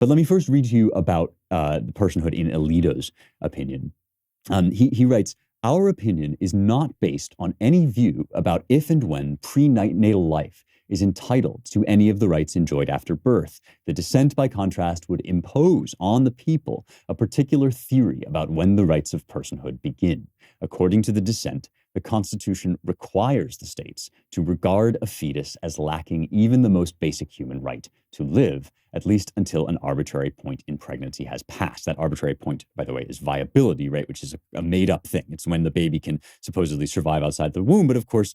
But let me first read to you about the personhood in Alito's opinion. He writes, our opinion is not based on any view about if and when prenatal life is entitled to any of the rights enjoyed after birth. The dissent, by contrast, would impose on the people a particular theory about when the rights of personhood begin. According to the dissent, the Constitution requires the states to regard a fetus as lacking even the most basic human right to live, at least until an arbitrary point in pregnancy has passed. That arbitrary point, by the way, is viability, right, which is a made-up thing. It's when the baby can supposedly survive outside the womb. But of course,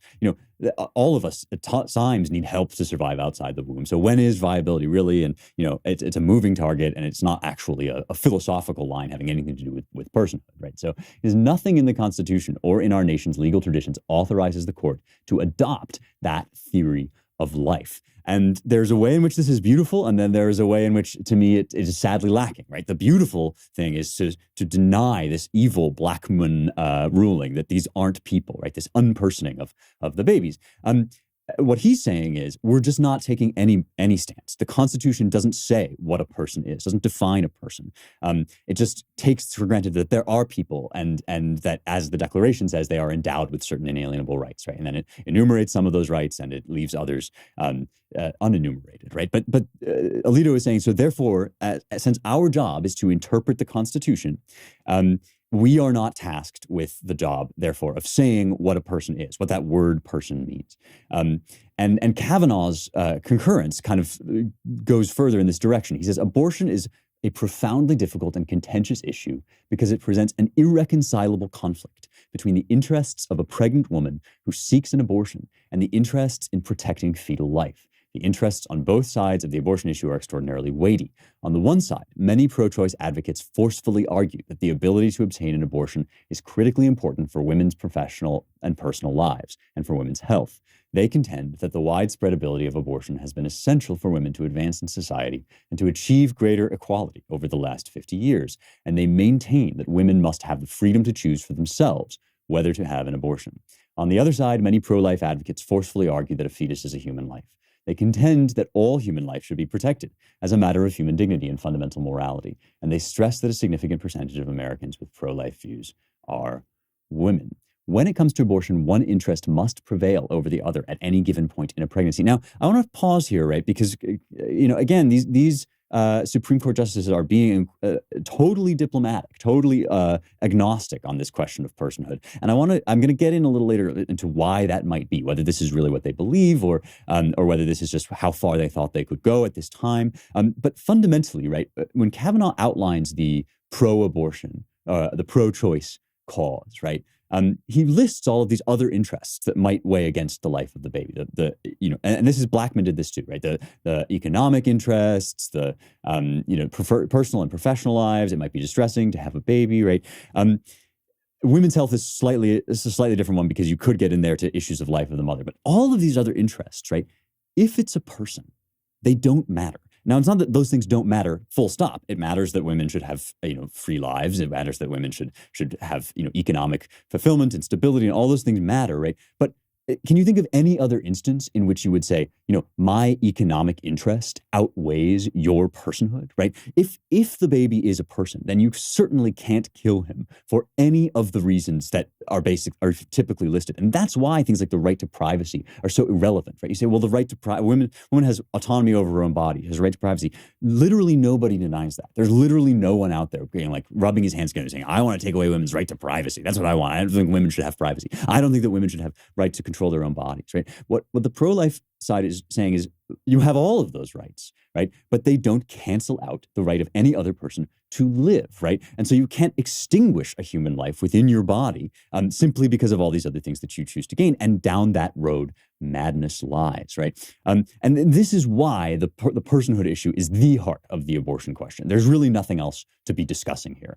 all of us at times need help to survive outside the womb. So when is viability really? And, it's a moving target, and it's not actually a philosophical line having anything to do with personhood, right? So there's nothing in the Constitution or in our nation's legal traditions authorizes the court to adopt that theory of life. And there's a way in which this is beautiful, and then there's a way in which, to me, it is sadly lacking, right? The beautiful thing is to deny this evil Blackmun ruling that these aren't people, right? This unpersoning of the babies. What he's saying is we're just not taking any stance. The Constitution doesn't say what a person is, doesn't define a person. It just takes for granted that there are people and that, as the Declaration says, they are endowed with certain inalienable rights, right? And then it enumerates some of those rights and it leaves others unenumerated, right? But Alito is saying, so therefore, since our job is to interpret the Constitution, we are not tasked with the job, therefore, of saying what a person is, what that word person means. And Kavanaugh's concurrence kind of goes further in this direction. He says, abortion is a profoundly difficult and contentious issue because it presents an irreconcilable conflict between the interests of a pregnant woman who seeks an abortion and the interests in protecting fetal life. The interests on both sides of the abortion issue are extraordinarily weighty. On the one side, many pro-choice advocates forcefully argue that the ability to obtain an abortion is critically important for women's professional and personal lives and for women's health. They contend that the widespread ability of abortion has been essential for women to advance in society and to achieve greater equality over the last 50 years, and they maintain that women must have the freedom to choose for themselves whether to have an abortion. On the other side, many pro-life advocates forcefully argue that a fetus is a human life. They contend that all human life should be protected as a matter of human dignity and fundamental morality, and they stress that a significant percentage of Americans with pro-life views are women. When it comes to abortion, one interest must prevail over the other at any given point in a pregnancy. Now, I want to pause here, right? Because, again, these Supreme Court justices are being totally diplomatic, totally agnostic on this question of personhood. And I'm going to get in a little later into why that might be, whether this is really what they believe or whether this is just how far they thought they could go at this time. But fundamentally, right, when Kavanaugh outlines the pro-abortion, the pro-choice cause, right, he lists all of these other interests that might weigh against the life of the baby. And this is Blackmun did this too, right? The economic interests, the personal and professional lives. It might be distressing to have a baby, right? Women's health is a slightly different one because you could get in there to issues of life of the mother. But all of these other interests, right? If it's a person, they don't matter. Now, it's not that those things don't matter, full stop. It matters that women should have, free lives. It matters that women should have, economic fulfillment and stability, and all those things matter, right? But can you think of any other instance in which you would say, my economic interest outweighs your personhood, right? If the baby is a person, then you certainly can't kill him for any of the reasons that are typically listed. And that's why things like the right to privacy are so irrelevant, right? You say, well, the right to woman has autonomy over her own body, has a right to privacy. Literally nobody denies that. There's literally no one out there being like rubbing his hands together saying, I want to take away women's right to privacy. That's what I want. I don't think women should have privacy. I don't think that women should have right to control their own bodies, right? What the pro-life side is saying is you have all of those rights, right? But they don't cancel out the right of any other person to live, right? And so you can't extinguish a human life within your body simply because of all these other things that you choose to gain. And down that road, madness lies, right? And this is why the personhood issue is the heart of the abortion question. There's really nothing else to be discussing here.